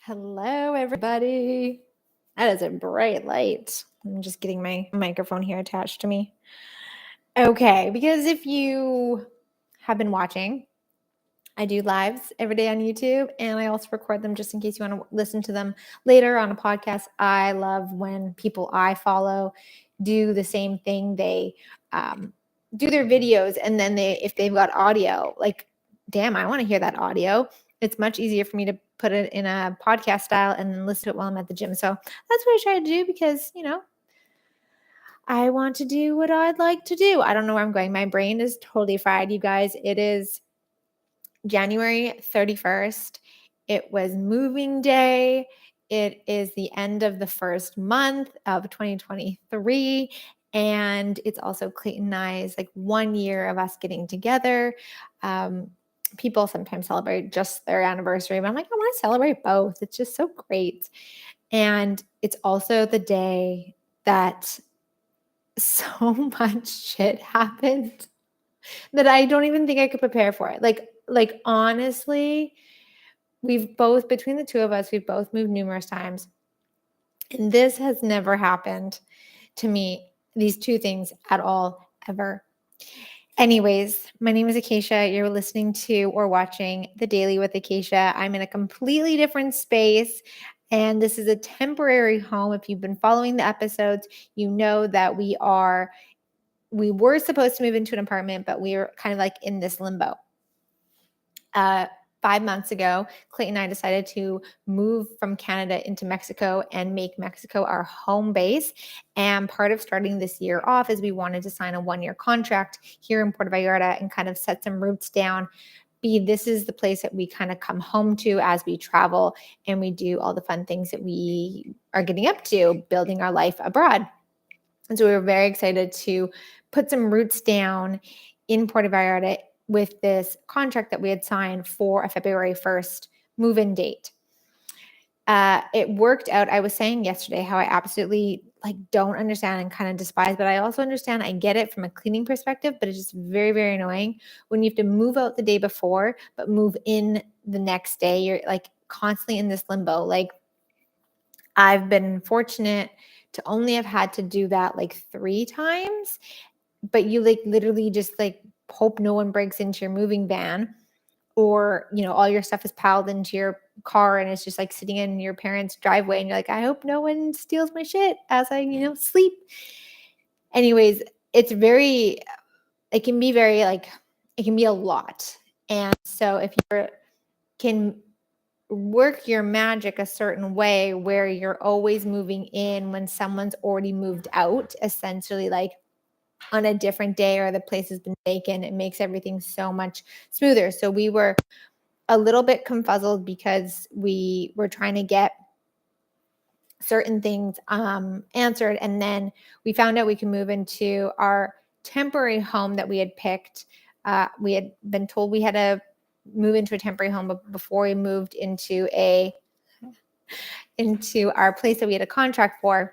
Hello, everybody. That is a bright light. I'm just getting my microphone here attached to me. Okay, because if you have been watching, I do lives every day on YouTube, and I also record them just in case you want to listen to them later on a podcast. I love when people I follow do the same thing. They do their videos, and then if they've got audio, like, damn, I want to hear that audio. It's much easier for me to put it in a podcast style and then listen to it while I'm at the gym. So that's what I try to do because, I want to do what I'd like to do. I don't know where I'm going. My brain is totally fried, you guys. It is January 31st. It was moving day. It is the end of the first month of 2023. And it's also Clayton and I's 1 year of us getting together. People sometimes celebrate just their anniversary, but I'm like, I want to celebrate both. It's just so great. And it's also the day that so much shit happened that I don't even think I could prepare for it. Like honestly, between the two of us, we've both moved numerous times. And this has never happened to me, these two things at all, ever. Anyways, my name is Akeisha. You're listening to or watching The Daily with Akeisha. I'm in a completely different space, and this is a temporary home. If you've been following the episodes, you know that we were supposed to move into an apartment, but we were kind of like in this limbo. 5 months ago, Clayton and I decided to move from Canada into Mexico and make Mexico our home base. And part of starting this year off is we wanted to sign a 1-year contract here in Puerto Vallarta and kind of set some roots down. This is the place that we kind of come home to as we travel and we do all the fun things that we are getting up to, building our life abroad. And so we were very excited to put some roots down in Puerto Vallarta with this contract that we had signed for a February 1st move-in date. It worked out. I was saying yesterday how I absolutely don't understand and kind of despise, but I also understand. I get it from a cleaning perspective, but it's just very, very annoying when you have to move out the day before, but move in the next day. You're constantly in this limbo. I've been fortunate to only have had to do that 3 times, but you literally just hope no one breaks into your moving van, or all your stuff is piled into your car and it's just sitting in your parents' driveway, and you're like, I hope no one steals my shit as I sleep. Anyways, it can be very it can be a lot. And so if you can work your magic a certain way where you're always moving in when someone's already moved out, essentially on a different day, or the place has been vacant, it makes everything so much smoother. So we were a little bit confuzzled because we were trying to get certain things answered, and then we found out we can move into our temporary home that we had picked. We had been told we had to move into a temporary home before we moved into our place that we had a contract for.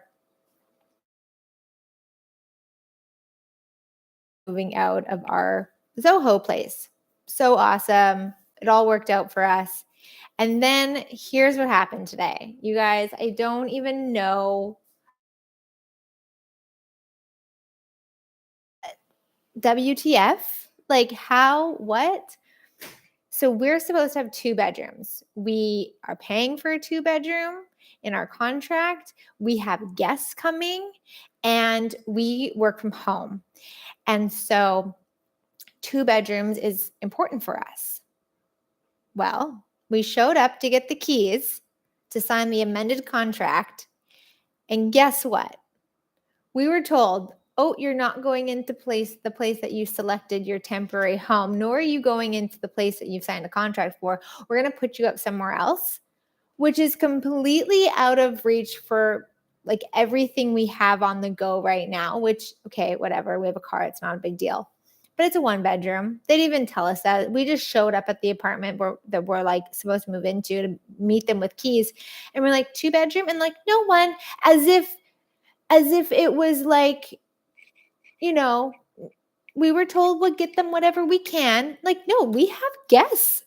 Moving out of our Zoho place. So awesome. It all worked out for us. And then here's what happened today. You guys, I don't even know. WTF? How? What? So we're supposed to have 2 bedrooms. We are paying for a 2-bedroom in our contract. We have guests coming and we work from home. And so 2 bedrooms is important for us. Well, we showed up to get the keys to sign the amended contract. And guess what? We were told, oh, you're not going into the place that you selected your temporary home, nor are you going into the place that you've signed a contract for. We're going to put you up somewhere else, which is completely out of reach for everything we have on the go right now, which, okay, whatever. We have a car. It's not a big deal. But it's a 1-bedroom. They didn't even tell us that. We just showed up at the apartment that we're supposed to move into to meet them with keys. And we're 2-bedroom, and no one, as if it was we were told we'll get them whatever we can. No, we have guests.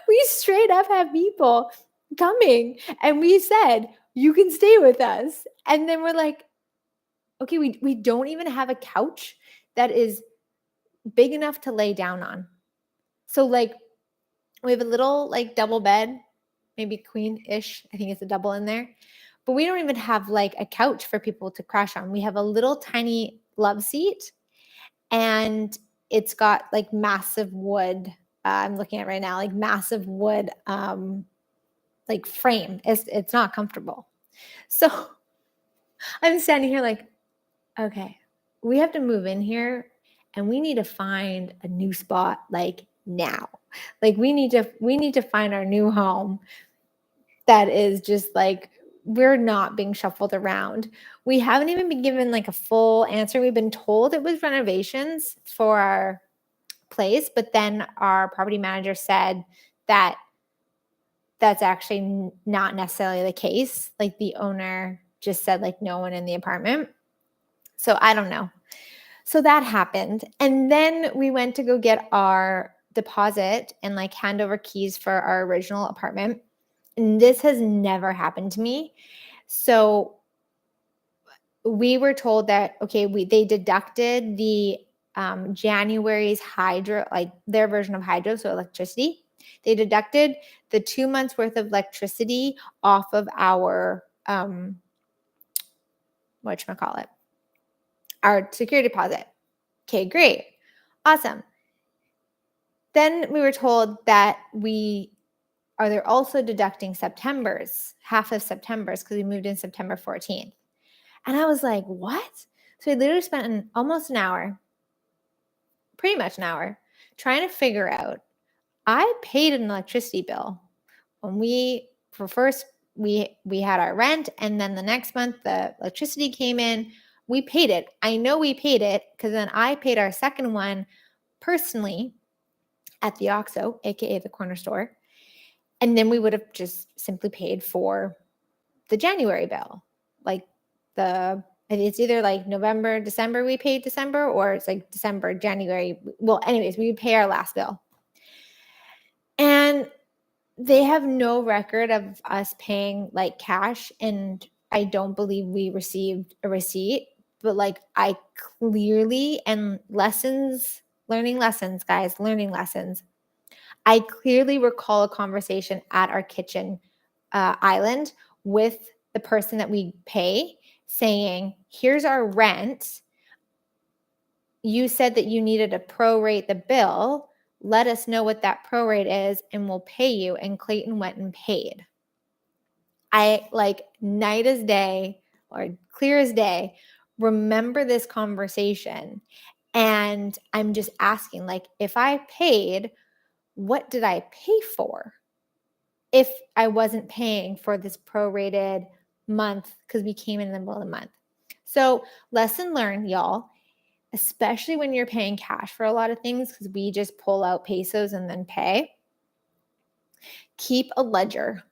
We straight up have people coming. And we said, you can stay with us. And then we're like, okay, we don't even have a couch that is big enough to lay down on. So like we have a little like double bed, maybe queen-ish. I think it's a double in there. But we don't even have like a couch for people to crash on. We have a little tiny love seat, and it's got like massive wood. I'm looking at it right now, like massive wood like frame. It's not comfortable. So I'm standing here like, okay, we have to move in here and we need to find a new spot like now. Like we need to find our new home that is just like we're not being shuffled around. We haven't even been given like a full answer. We've been told it was renovations for our place, but then our property manager said that that's actually not necessarily the case. Like the owner just said like no one in the apartment. So I don't know. So that happened. And then we went to go get our deposit and like hand over keys for our original apartment. And this has never happened to me. So we were told that okay, they deducted the January's hydro, like their version of hydro, so electricity. They deducted the 2 months worth of electricity off of our whatchamacallit, our security deposit. Okay, great. Awesome. Then we were told that they're also deducting September's, half of September's, because we moved in September 14th. And I was like, what? So we literally spent almost an hour, pretty much an hour, trying to figure out. I paid an electricity bill when we had our rent, and then the next month the electricity came in. We paid it. I know we paid it because then I paid our second one personally at the OXXO, aka the corner store. And then we would have just simply paid for the January bill. Like it's either like November, December we paid December, or it's like December, January. Well, anyways, we would pay our last bill. And they have no record of us paying like cash, and I don't believe we received a receipt. But like I clearly, and learning lessons, guys, learning lessons. I clearly recall a conversation at our kitchen island with the person that we pay saying, here's our rent. You said that you needed to prorate the bill. Let us know what that prorate is and we'll pay you. And Clayton went and paid. I like night as day or clear as day, remember this conversation. And I'm just asking, like, if I paid, what did I pay for? If I wasn't paying for this prorated month because we came in the middle of the month. So lesson learned, y'all, especially when you're paying cash for a lot of things because we just pull out pesos and then pay. Keep a ledger.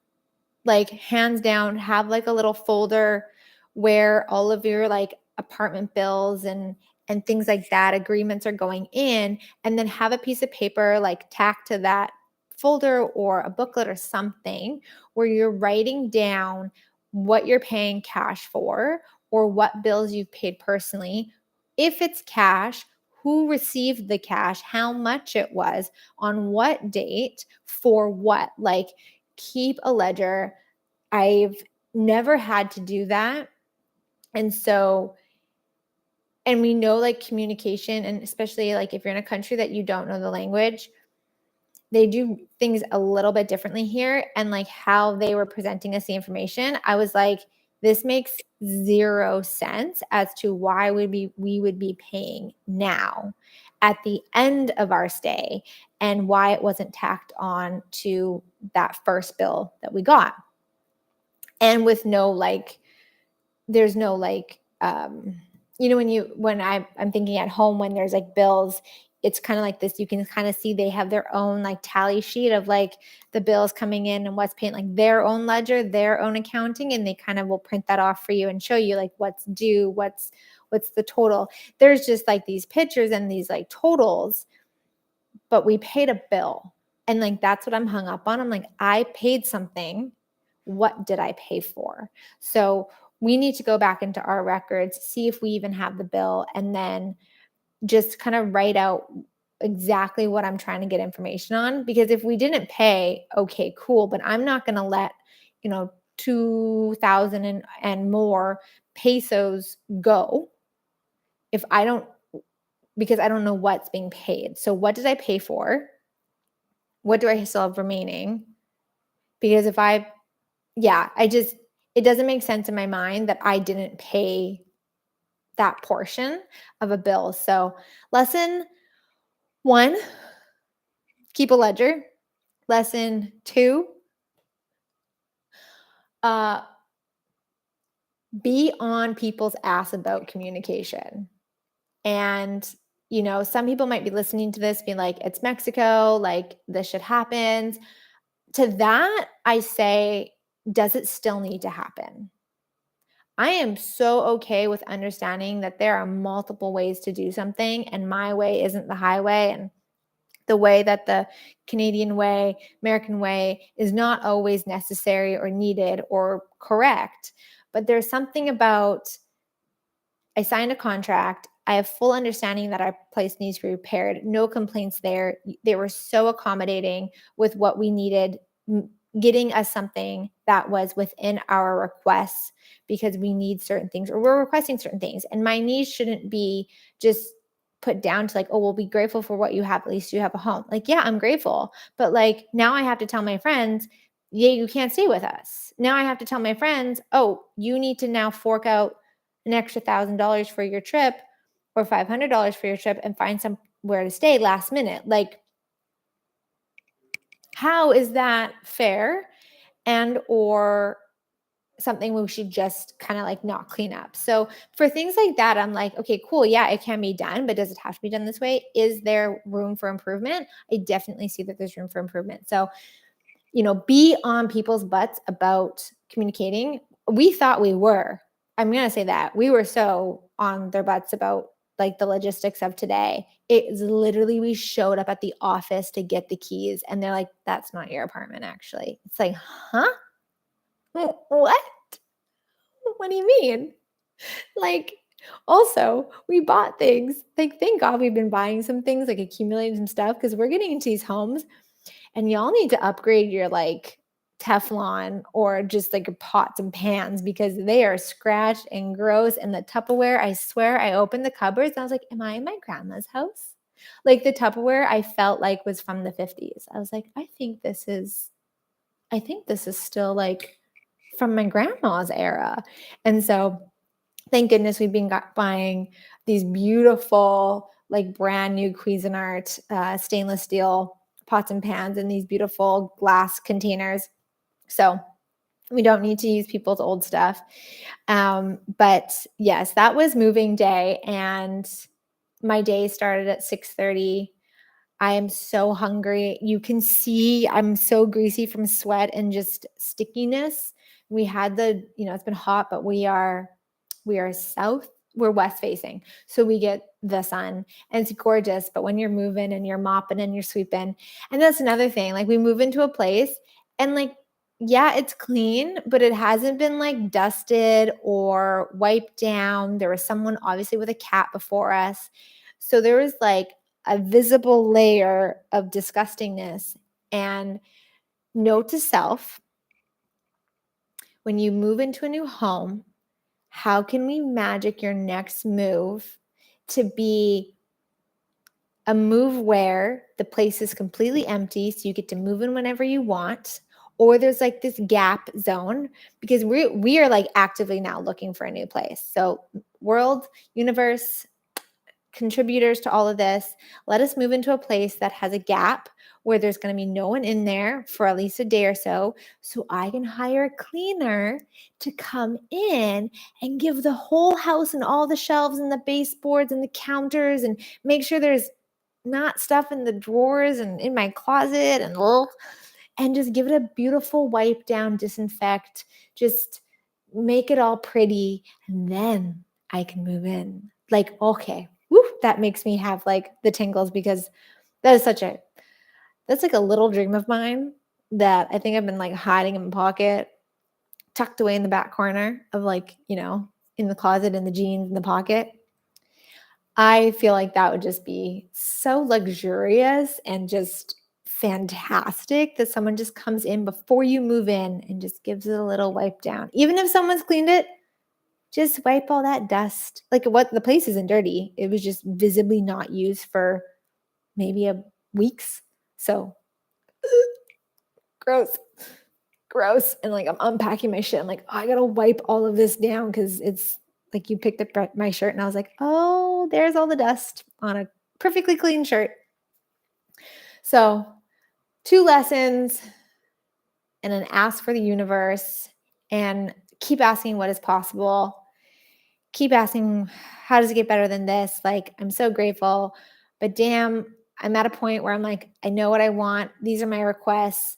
Like hands down, have like a little folder where all of your like apartment bills and things like that, agreements are going in, and then have a piece of paper like tacked to that folder or a booklet or something where you're writing down what you're paying cash for or what bills you've paid personally. If it's cash, who received the cash, how much it was, on what date, for what. Like keep a ledger. I've never had to do that. And so, and we know like communication, and especially like if you're in a country that you don't know the language, they do things a little bit differently here. And like how they were presenting us the information, I was like, this makes zero sense as to why we would be paying now at the end of our stay and why it wasn't tacked on to that first bill that we got. And with no like, there's no like, when I'm thinking at home, when there's like bills, it's kind of like this, you can kind of see they have their own like tally sheet of like the bills coming in and what's paying, like their own ledger, their own accounting, and they kind of will print that off for you and show you like what's due, what's the total. There's just like these pictures and these like totals, but we paid a bill. And like that's what I'm hung up on. I'm like, I paid something what did I pay for? So we need to go back into our records, see if we even have the bill, and then just kind of write out exactly what I'm trying to get information on. Because if we didn't pay, okay, cool, but I'm not going to let, 2,000 and more pesos go if I don't, because I don't know what's being paid. So what did I pay for? What do I still have remaining? Because it doesn't make sense in my mind that I didn't pay that portion of a bill. So lesson 1, keep a ledger. Lesson 2, uh, be on people's ass about communication. And, some people might be listening to this being like, it's Mexico, like this shit happens. To that, I say, does it still need to happen? I am so okay with understanding that there are multiple ways to do something, and my way isn't the highway, and the way that the Canadian way, American way is not always necessary or needed or correct. But there's something about, I signed a contract. I have full understanding that our place needs to be repaired. No complaints there. They were so accommodating with what we needed, getting us something that was within our requests because we need certain things or we're requesting certain things. And my needs shouldn't be just put down to like, oh, we'll be grateful for what you have. At least you have a home. Like, yeah, I'm grateful. But like now I have to tell my friends, yeah, you can't stay with us. Now I have to tell my friends, oh, you need to now fork out an extra $1,000 for your trip or $500 for your trip and find somewhere to stay last minute. Like, how is that fair? And or something we should just kind of like not clean up. So for things like that, I'm like, okay, cool. Yeah, it can be done, but does it have to be done this way? Is there room for improvement? I definitely see that there's room for improvement. So, be on people's butts about communicating. We thought we were. I'm going to say that. We were so on their butts about like the logistics of today. It is literally, we showed up at the office to get the keys and they're like, that's not your apartment, actually. It's like, huh? What? What do you mean? Like, also, we bought things. Like, thank God we've been buying some things, like accumulating some stuff, because we're getting into these homes and y'all need to upgrade your like Teflon or just like your pots and pans because they are scratched and gross. And the Tupperware, I swear, I opened the cupboards and I was like, am I in my grandma's house? Like the Tupperware I felt like was from the 50s. I was like, I think this is still like from my grandma's era. And so thank goodness we've been buying these beautiful, like brand new Cuisinart stainless steel pots and pans in these beautiful glass containers. So we don't need to use people's old stuff. But yes, that was moving day. And my day started at 6:30. I am so hungry. You can see I'm so greasy from sweat and just stickiness. We had it's been hot, but we're west facing. So we get the sun and it's gorgeous. But when you're moving and you're mopping and you're sweeping, and that's another thing, like we move into a place and like, yeah, it's clean, but it hasn't been like dusted or wiped down. There was someone obviously with a cat before us. So there was like a visible layer of disgustingness. And note to self, when you move into a new home, how can we magic your next move to be a move where the place is completely empty so you get to move in whenever you want, or there's like this gap zone, because we are like actively now looking for a new place. So world, universe, contributors to all of this, let us move into a place that has a gap where there's going to be no one in there for at least a day or so I can hire a cleaner to come in and give the whole house and all the shelves and the baseboards and the counters and make sure there's not stuff in the drawers and in my closet and just give it a beautiful wipe down, disinfect, just make it all pretty, and then I can move in. Like, okay, woo, that makes me have like the tingles because that's like a little dream of mine that I think I've been like hiding in my pocket tucked away in the back corner of in the closet, in the jeans, in the pocket. I feel like that would just be so luxurious and just fantastic that someone just comes in before you move in and just gives it a little wipe down. Even if someone's cleaned it, just wipe all that dust. The place isn't dirty. It was just visibly not used for maybe weeks. So gross. And I'm unpacking my shit. I'm like, oh, I gotta wipe all of this down because it's you picked up my shirt, and I was like, oh, there's all the dust on a perfectly clean shirt. So 2 lessons and an ask for the universe, and keep asking what is possible. Keep asking, how does it get better than this? I'm so grateful, but damn, I'm at a point where I'm like, I know what I want. These are my requests.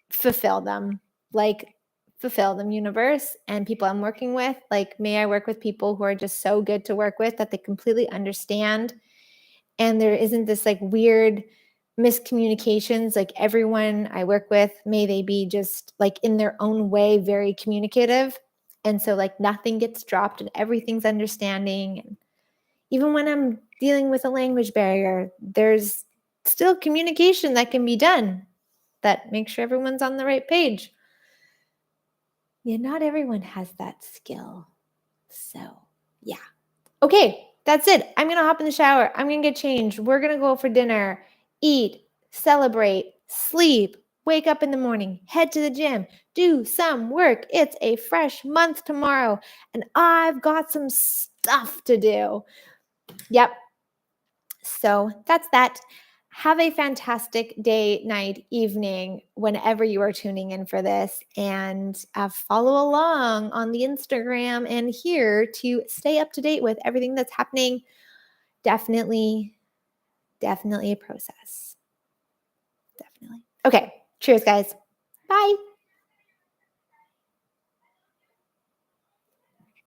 Fulfill them. Fulfill them, universe, and people I'm working with. May I work with people who are just so good to work with, that they completely understand, and there isn't this weird miscommunications. Everyone I work with, may they be just in their own way very communicative, and so nothing gets dropped and everything's understanding. And even when I'm dealing with a language barrier, there's still communication that can be done that makes sure everyone's on the right page. Yeah, not everyone has that skill. So, yeah. Okay, that's it. I'm going to hop in the shower. I'm going to get changed. We're going to go for dinner, eat, celebrate, sleep, wake up in the morning, head to the gym, do some work. It's a fresh month tomorrow, and I've got some stuff to do. Yep. So that's that. Have a fantastic day, night, evening, whenever you are tuning in for this, and follow along on the Instagram and here to stay up to date with everything that's happening. Definitely a process. Definitely. Okay. Cheers, guys. Bye.